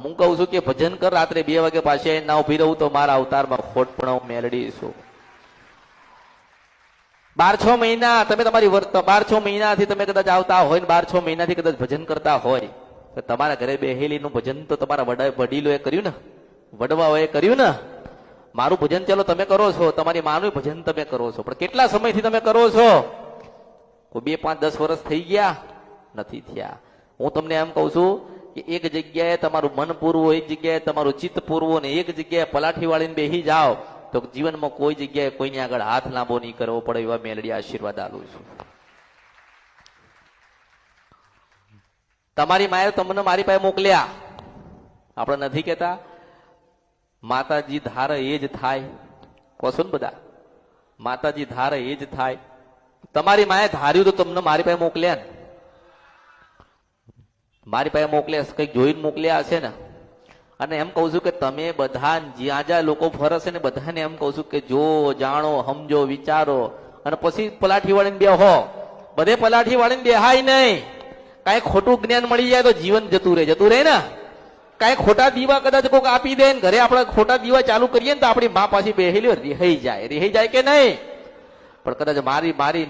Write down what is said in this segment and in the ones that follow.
હું કહું છું કે ભજન કર, રાત્રે 2 વાગે પાછી ના ઉભી રહું તો મારા અવતારમાં ખોટ પણ હું મેળવી છું. 12-6 મહિના તમે તમારી 12-6 મહિનાથી તમે કદાચ આવતા હોય ને 12-6 મહિનાથી કદાચ ભજન કરતા હોય તો તમારા ઘરે બેહેલીનું ભજન તો તમારા વડીલોએ કર્યું ને, વડવાઓએ કર્યું ને. મારું ભજન ચલો તમે કરો છો, તમારી માનું ભજન તમે કરો છો, પણ કેટલા સમયથી તમે કરો છો? કોઈ 2, 5, 10 વર્ષ થઈ ગયા નથી થયા. હું તમને એમ કહું છું કે એક જગ્યાએ તમારું મન પૂરવું, એક જગ્યાએ તમારું ચિત્ત પૂરવું, ને એક જગ્યાએ પલાઠી વાળીને બેસી જાઓ તો જીવનમાં કોઈ જગ્યાએ કોઈની આગળ હાથ લાંબો નહીં કરવો પડે એવા મેલડી આશીર્વાદ આલું છું. તમારી માએ તમને મારી પાસે મોકલ્યા, આપણે નથી કેતા માતાજી ધારે એ જ થાય, કહો છો ને બધા, માતાજી ધારે એ જ થાય. તમારી માએ ધાર્યું તો તમને મારી પાસે મોકલ્યા ને, મારી પાસે મોકલ્યા કઈક જોઈને મોકલ્યા હશે ને. અને એમ કહું છું કે તમે બધા જ્યાં જ્યાં લોકો ફરશે ને બધાને એમ કહું છું કે જો જાણો, સમજો, વિચારો અને પછી પલાઠી વાળીને બેહો. બધે પલાઠી વાળીને બેહાય નહીં. કઈ ખોટું જ્ઞાન મળી જાય તો જીવન જતું રહે ને. કઈ ખોટા દીવા કદાચ કોઈક આપી દે ને ઘરે આપણે ખોટા દીવા ચાલુ કરીએ ને તો આપણી મા પાછી બેહેલી રિહાઈ જાય કે નહીં? પણ કદાચ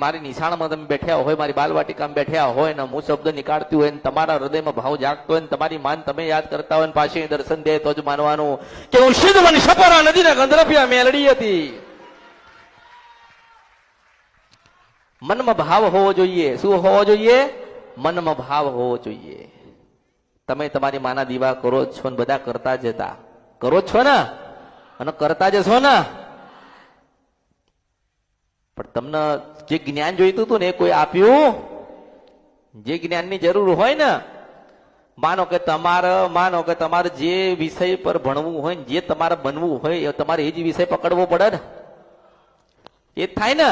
મારી નિશાળમાં તમે બેઠ્યા હોય, મારી બાલવાટિકામાં બેઠ્યા હોય ને હું શબ્દ નીકાળતી હોય ને તમારા હૃદયમાં ભાવ જાગતો હોય ને તમારી માન તમે યાદ કરતા હોય ને પાછી દર્શન દે તો જ માનવાનું કે હું સિદ્ધવન સપરા નદીના ગંધર્ભ્યા મેલડી હતી. મનમાં ભાવ હોવો જોઈએ. શું હોવો જોઈએ? મનમાં ભાવ હોવો જોઈએ. તમે તમારી માના દીવા કરો છો ને બધા કરતા જતા કરો છો ને અને કરતા જશો ને. પણ તમને જે જ્ઞાન જોઈતું હતું ને એ કોઈ આપ્યું? જે જ્ઞાનની જરૂર હોય ને, માનો કે તમારે જે વિષય પર ભણવું હોય ને જે તમારે બનવું હોય એ તમારે એ જ વિષય પકડવો પડે ને. એ થાય ને.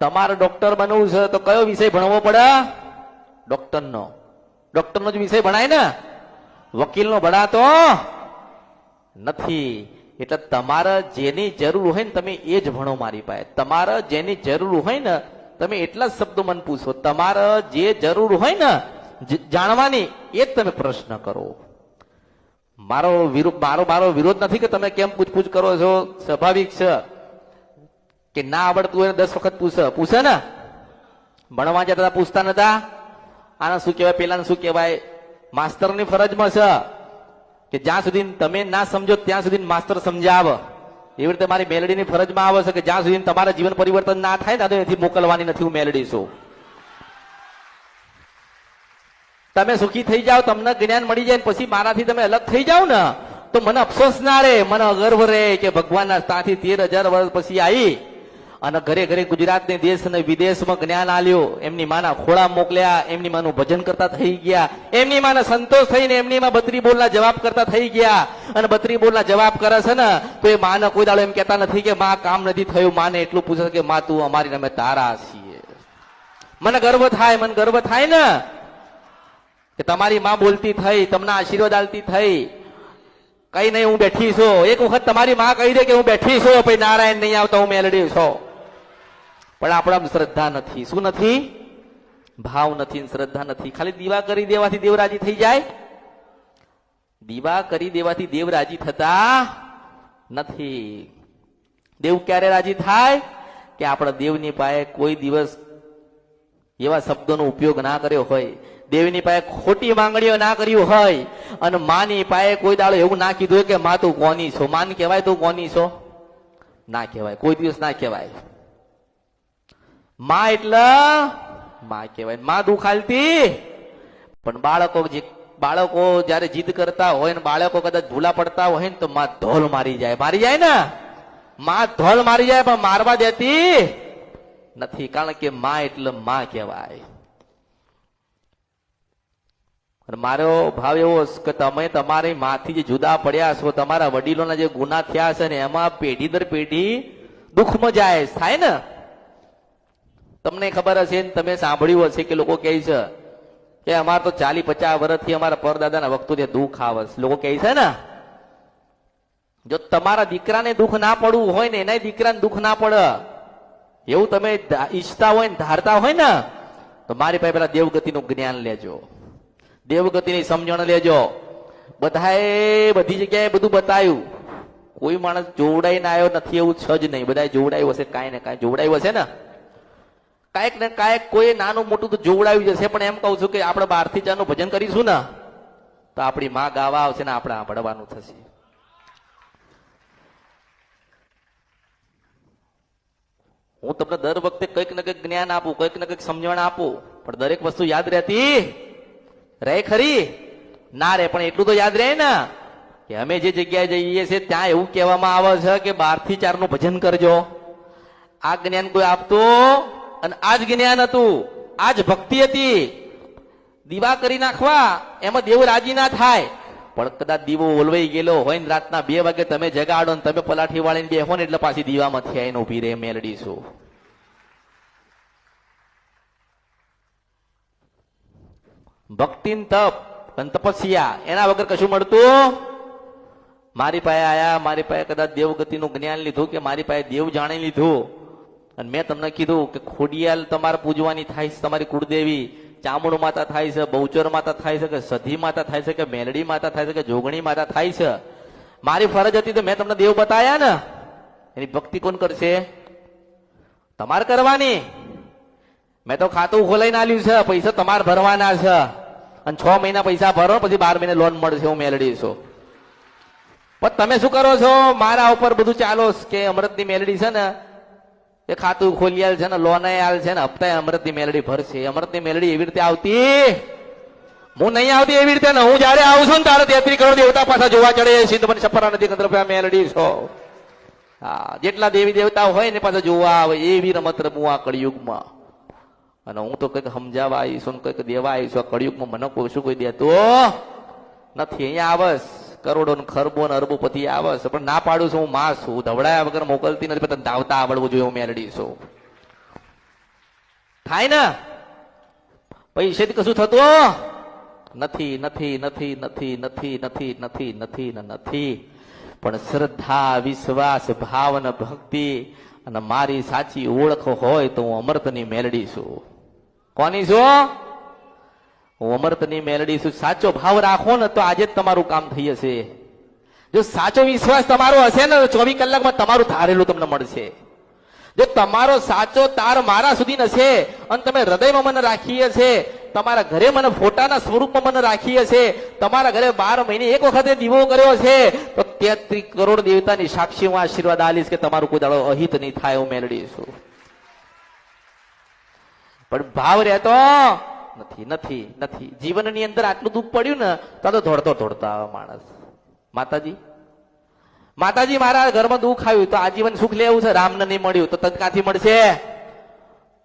તમારે ડોક્ટર બનવું છે તો કયો વિષય ભણવો પડે? ડોક્ટરનો જ વિષય ભણાય ને. વકીલનો ભણાતો નથી. એટલે તમારે જેની જરૂર હોય ને તમે એ જ ભણો મારી પાસે. તમારે જેની જરૂર હોય ને તમે એટલા જ શબ્દો મને પૂછો. તમારે જે જરૂર હોય ને જાણવાની એ જ તમે પ્રશ્ન કરો. મારો વિરોધ નથી કે તમે કેમ પૂછપૂછ કરો છો. સ્વાભાવિક છે કે ના આવડતું હોય 10 વખત પૂછે ને. ભણવા જતા પૂછતા નતા આને શું કહેવાય, પેલાને શું કહેવાય. માસ્તરની ફરજમાં છે કે જ્યાં સુધી તમે ના સમજો ત્યાં સુધી માસ્તર સમજાવે. એવી રીતે મારી મેલડીની ફરજમાં આવે છે કે જ્યાં સુધી તમારા જીવન પરિવર્તન ના થાય ને તો એથી મોકલવાની નથી. હું મેલડી છું. તમે સુખી થઈ જાઓ, તમને જ્ઞાન મળી જાય પછી મારાથી તમે અલગ થઈ જાઓ ને તો મને અફસોસ ના રહે, મને અગર્વ રહે કે ભગવાનના ત્યાંથી 13,000 વર્ષ પછી આવી અને ઘરે ઘરે ગુજરાતની દેશ અને વિદેશમાં જ્ઞાન આલ્યો. એમની માના ખોળા મોકલ્યા, એમની માનું ભજન કરતા થઈ ગયા, એમની માને સંતોષ થઈને એમની માં 32 બોલના જવાબ કરતા થઈ ગયા. અને 32 બોલના જવાબ કરે છે ને તો એ માને કોઈ દાડો એમ કહેતા નથી કે માં કામ નથી થયું. માને એટલું પૂછે કે માં તું અમારી અમે તારા છીએ. મને ગર્વ થાય ને કે તમારી માં બોલતી થઈ, તમને આશીર્વાદ આલતી થઈ. કઈ નહીં, હું બેઠી છું. એક વખત તમારી માં કહી દે કે હું બેઠી છું, પછી નારાયણ નહીં આવતા, હું મેલડી છું. પણ આપણામાં શ્રદ્ધા નથી. શું નથી? ભાવ નથી, શ્રદ્ધા નથી. ખાલી દીવા કરી દેવાથી દેવ રાજી થઈ જાય? દીવા કરી દેવાથી દેવ રાજી થતા નથી. દેવ ક્યારે રાજી થાય? કે આપણા દેવની પાસે કોઈ દિવસ એવા શબ્દોનો ઉપયોગ ના કર્યો હોય, દેવની પાસે ખોટી માંગણીઓ ના કર્યું હોય, અને માની પાસે કોઈ દાડો એવું ના કીધું હોય કે માં તું કોની છો. માન કહેવાય તું કોની છો? ના કહેવાય, કોઈ દિવસ ના કહેવાય. માં એટલે માં કહેવાય. માં દુઃખ આલતી. પણ બાળકો જયારે જીદ કરતા હોય ને બાળકો કદાચ ભૂલા પડતા હોય ને તો માં ધોલ મારી જાય ને. માં ધોલ મારી જાય પણ મારવા દેતી નથી. કારણ કે માં એટલે માં કહેવાય. મારો ભાવ એવો કે તમે તમારી માથી જે જુદા પડ્યા છો, તમારા વડીલોના જે ગુના થયા છે ને એમાં પેઢી દર પેઢી દુઃખમાં જાય થાય ને. તમને ખબર હશે ને તમે સાંભળ્યું હશે કે લોકો કહે છે કે અમારે તો 40-50 વર્ષથી અમારા પરદાદાના વખતો દુઃખ આવે છે. લોકો કહે છે ને જો તમારા દીકરાને દુઃખ ના પડવું હોય ને એના દીકરાને દુઃખ ના પડે એવું તમે ઈચ્છતા હોય ને ધારતા હોય ને તો મારી પાસે પેલા દેવગતિનું જ્ઞાન લેજો, દેવગતિની સમજણ લેજો. બધાએ બધી જગ્યાએ બધું બતાવ્યું, કોઈ માણસ જોવડાઈને આવ્યો નથી એવું છે જ નહીં. બધાએ જોવડાયું હશે, કાંઈ ને કાંઈ જોવડાયું હશે ને, કાંઈક ને કાંઈક કોઈ નાનું મોટું તો જોવડાવ્યું જશે. પણ એમ કહું છું કે આપણે 12 થી 4 નું ભજન કરીશું ને તો આપણી માં ગાવા આવશે ને આપણે સાંભળવાનું થશે. હું તમને દર વખતે કંઈક ને કંઈક જ્ઞાન આપું, કંઈક ને કંઈક સમજણ આપું, પણ દરેક વસ્તુ યાદ રહેતી રહે ખરી? ના રે. પણ એટલું તો યાદ રહે ને કે અમે જે જગ્યાએ જઈએ છીએ ત્યાં એવું કહેવામાં આવે છે કે 12 થી 4 નું ભજન કરજો. આ જ્ઞાન કોઈ આપતું અને આ જ જ્ઞાન હતું, આ જ ભક્તિ હતી. દીવા કરી નાખવા એમાં દેવ રાજી ના થાય, પણ કદાચ દીવો ઓલવાઈ ગયેલો હોય ને રાતના 2 વાગે તમે જગાડો ને તમે પલાઠી વાળીને બેહો ને એટલે પાછી દીવામાંથી આવીને ઉભી રહે મેલડી શું. ભક્તિ તપ અને તપસ્યા એના વગર કશું મળતું. મારી પાસે આયા, મારી પાસે કદાચ દેવગતિનું જ્ઞાન લીધું કે મારી પાસે દેવ જાણી લીધું અને મેં તમને કીધું કે ખોડિયાલ તમારે પૂજવાની થાય છે, તમારી કુળદેવી ચામુંડ માતા થાય છે, બહુચર માતા થાય છે, કે સધી માતા થાય છે, કે મેલડી માતા થાય છે, કે જોગણી માતા થાય છે. મારી ફરજ હતી તો મેં તમને દેવ બતાયા ને. એની ભક્તિ કોણ કરશે? તમારે કરવાની. મેં તો ખાતું ખોલાઈને આલ્યું છે, પૈસા તમારે ભરવાના છે અને 6 મહિના પૈસા ભરો પછી 12 મહિને લોન મળશે. હું મેલડી છું. પણ તમે શું કરો છો? મારા ઉપર બધું ચાલો કે અમૃતની મેલડી છે ને એ ખાતું ખોલી આલ છે ને, લોન આલ છે ને, હપ્તા અમૃતની મેલડી ભરશે. અમૃતની મેલડી એવી રીતે આવતી હું નહીં આવતી એવી રીતે ને. હું જયારે આવું છું ને તારે 33 કરોડ દેવતા પાછા જોવા ચડે. સિંધ પણ છપરા નદી કંદરપા મેલડી છો. હા, જેટલા દેવી દેવતાઓ હોય ને પાછા જોવા આવે એવી રમત રમવું આ કળિયુગમાં. અને હું તો કઈક સમજાવવા આવીશું, કઈક દેવા આવીશું. કળિયુગમાં મને કોઈ શું કોઈ દેતો નથી. અહીંયા આવસ કરોડો ને ખરબો ને અરબોપતિ આવસ, પણ ના પાડું છું. હું માં છું, ધવડાયા વગર મોકલતી નથી. પણ ધાવતા આવડવું જોઈએ. હું મેલડી છું. થાય ને પૈસેથી કશું થતું નથી. નથી નથી નથી નથી નથી નથી નથી નથી. પણ શ્રદ્ધા, વિશ્વાસ, ભાવ અને ભક્તિ અને મારી સાચી ઓળખ હોય તો હું અમૃતની મેલડી છું. કોની છું? હું અમૃતની મેલડી છું. સાચો ભાવ રાખો ને તો આજે જ તમારું કામ થઈ જશે. જો સાચો વિશ્વાસ તમારો હશે ને 24 કલાકમાં તમારું ધારેલું તમને મળશે. જો તમારો સાચો તાર મારા સુધી હશે અને તમે હૃદયમાં મને રાખી હશે, તમારા ઘરે મને ફોટાના સ્વરૂપમાં મને રાખી હશે, તમારા ઘરે 12 મહિને એક વખતે દીવો કર્યો છે, તો 33 કરોડ દેવતાની સાક્ષી હું આશીર્વાદ આલીશ કે તમારું કોઈ દાડો અહિત નહીં થાય. હું મેલડી છું. પણ ભાવ રહેતો નથી નથી નથી. જીવનની અંદર આટલું દુઃખ પડ્યું ને તો દોડતો આવે માણસ. માતાજી મારા ઘરમાં દુઃખ આવ્યું તો આજીવન સુખ લેવું છે. રામને નહીં મળ્યું તો ક્યાંથી મળશે?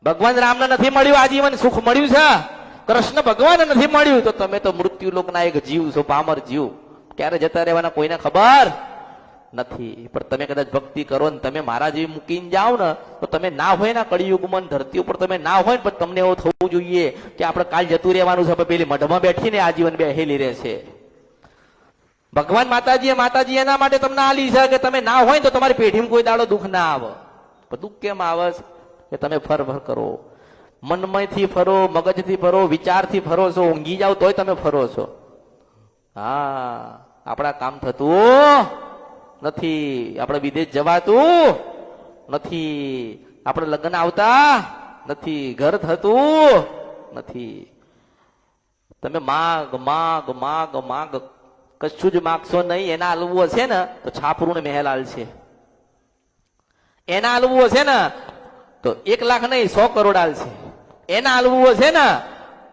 ભગવાન રામને નથી મળ્યું, આજીવન સુખ મળ્યું છે. કૃષ્ણ ભગવાન નથી મળ્યું તો તમે તો મૃત્યુ લોકના એક જીવ છો, પામર જીવ. ક્યારે જતા રહેવાના કોઈને ખબર નથી. પણ તમે કદાચ ભક્તિ કરો ને તમે મારા જેવી મૂકીને જાઓ ને તો તમે ના હોય ને કળિયુગમાં ધરતી ઉપર તમે ના હોય ને, પણ તમને એવું થવું જોઈએ કે આપણે કાલ જતું રહેવાનું છે. પેલી મઢમાં બેઠીને આજીવન બેહેલી રહેશે. ભગવાન માતાજી એના માટે તમને આલી છે કે તમે ના હોય તો તમારી પેઢીમાં કોઈ દાડો દુઃખ ના આવે. પણ દુઃખ કેમ આવે કે તમે ફર કરો, મનમયથી ફરો, મગજથી ફરો, વિચારથી ફરો છો. ઊંઘી જાવ તોય તમે ફરો છો. હા, આપણા કામ થતું નથી, આપણે વિદેશ જવાતું નથી, આપણે લગ્ન આવતા નથી, ઘર થતું નથી. તમે માગ માગ માગ માગ કશું જ માગશો નહીં. એના હાલવું હશે ને તો છાપરું ને મહેલ હાલશે. એના હાલવું હશે ને તો 1 લાખ નહીં 100 કરોડ હાલશે. એના હાલવું હશે ને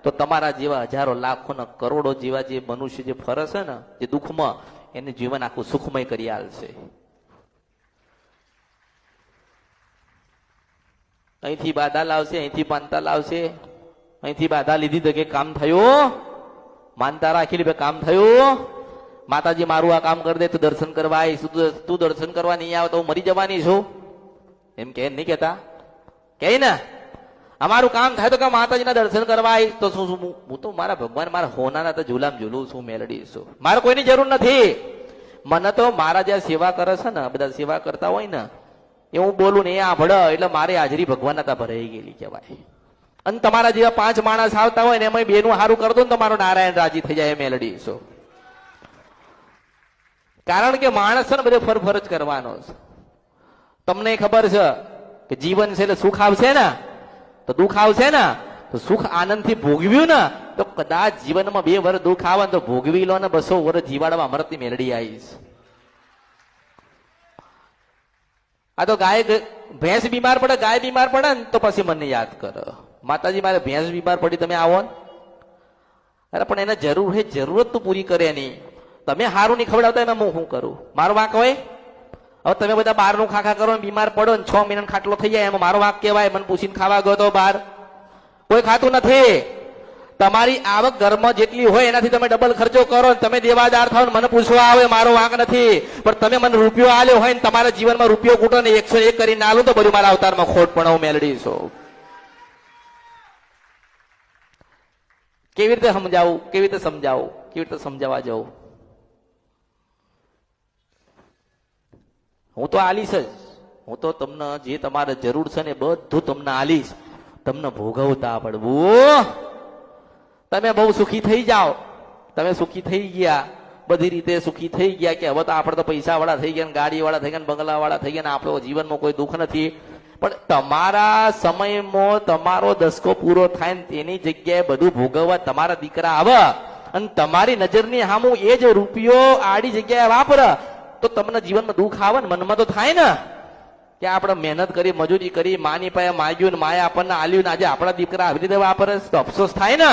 તો તમારા જેવા હજારો લાખો ને કરોડો જેવા જે મનુષ્ય જે ફરે છે ને જે દુઃખમાં, એને જીવન આખું સુખમય કરી હાલશે. અહીંથી બાધા લાવશે, અહીંથી માનતા લાવશે. અહીંથી બાધા લીધી તો કે કામ થયું, માનતા રાખી લીધે કામ થયું. માતાજી મારું આ કામ કરી દે, તું દર્શન કરવા આવીશ, તું દર્શન કરવા નહીં આવે તો હું મરી જવાની છું, એમ કે નહીં કેતા? કે ને અમારું કામ થાય તો કે માતાજીના દર્શન કરવા આવીશ તો શું? હું તો મારા ભગવાન મારા હોનાના તો ઝુલામ ઝૂલું છું, મેલડી છું. મારે કોઈની જરૂર નથી. મને તો મારા જ્યાં સેવા કરે છે ને, બધા સેવા કરતા હોય ને એ હું બોલું ને એ આભળ એટલે મારી હાજરી ભગવાન હતા ભરાઈ ગયેલી કહેવાય. અને તમારા જેવા 5 માણસ આવતા હોય ને એમાં 2નું સારું કરી દો ને તમારો નારાયણ રાજી થઈ જાય. મેલડી છો. કારણ કે માણસ છે ને બધે ફરફર જ કરવાનો છે. તમને ખબર છે કે જીવન છે એટલે સુખ આવશે ને તો દુઃખ આવશે ને, તો સુખ આનંદથી ભોગવ્યું ને તો કદાચ જીવનમાં 2 વર્ષ દુઃખ આવે ને તો ભોગવી લો ને 200 વર્ષ જીવાડવા અમૃતની મેલડી આવીશ. આ તો ગાય ભેંસ બીમાર પડે, ગાય બીમાર પડે ને તો પછી મને યાદ કરો, માતાજી મારે ભેંસ બીમાર પડી તમે આવો ને. અરે પણ એને જરૂર છે, જરૂરત તો પૂરી કરે નહીં. તમે સારું નહીં ખવડાવતા એમાં હું શું કરું? મારો વાંક હોય? હવે તમે બધા બહારનું ખાખા કરો ને બીમાર પડો ને 6 મહિના ખાટલો થઈ જાય, એમાં મારો વાંક કહેવાય? મને પૂછીને ખાવા ગયો તો બહાર? કોઈ ખાતું નથી. તમારી આવક ઘરમાં જેટલી હોય એનાથી તમે ડબલ ખર્ચો કરો ને તમે દેવાદાર થાવ ને મને પૂછવા આવે, મારો વાંક નથી. પણ તમે મને રૂપિયો આલ્યો હોય ને તમારા જીવનમાં રૂપિયો કૂટો ને 101 કરીને આલું તો બધું મારા અવતારમાં ખોટ પણ હું મેળવી છું. કેવી રીતે સમજાવું, કેવી રીતે સમજાવું, કેવી રીતે સમજાવવા જવું? હું તો આલીશ જ. હું તો તમને જે તમારે જરૂર છે ને બધું તમને આલીશ. તમને ભોગવતા પડવું. તમે બહુ સુખી થઈ જાઓ. તમે સુખી થઈ ગયા, બધી રીતે સુખી થઈ ગયા કે હવે તો આપણે તો પૈસા વાળા થઈ ગયા, ગાડી વાળા થઈ ગયા, બંગલા વાળા થઈ ગયા, આપણો જીવનમાં કોઈ દુઃખ નથી. પણ તમારા સમયમાં તમારો દસકો પૂરો થાય ને તેની જગ્યાએ બધું ભોગવવા તમારા દીકરા આવે અને તમારી નજરની સામું એ જ રૂપિયો આડી જગ્યાએ વાપરે તો તમને જીવનમાં દુઃખ આવે ને મનમાં તો થાય ને કે આપણે મહેનત કરી, મજૂરી કરી, માની પાસે માગ્યું ને માએ આપણને આલ્યું ને આજે આપણા દીકરા આવી રીતે વાપરે તો અફસોસ થાય ને.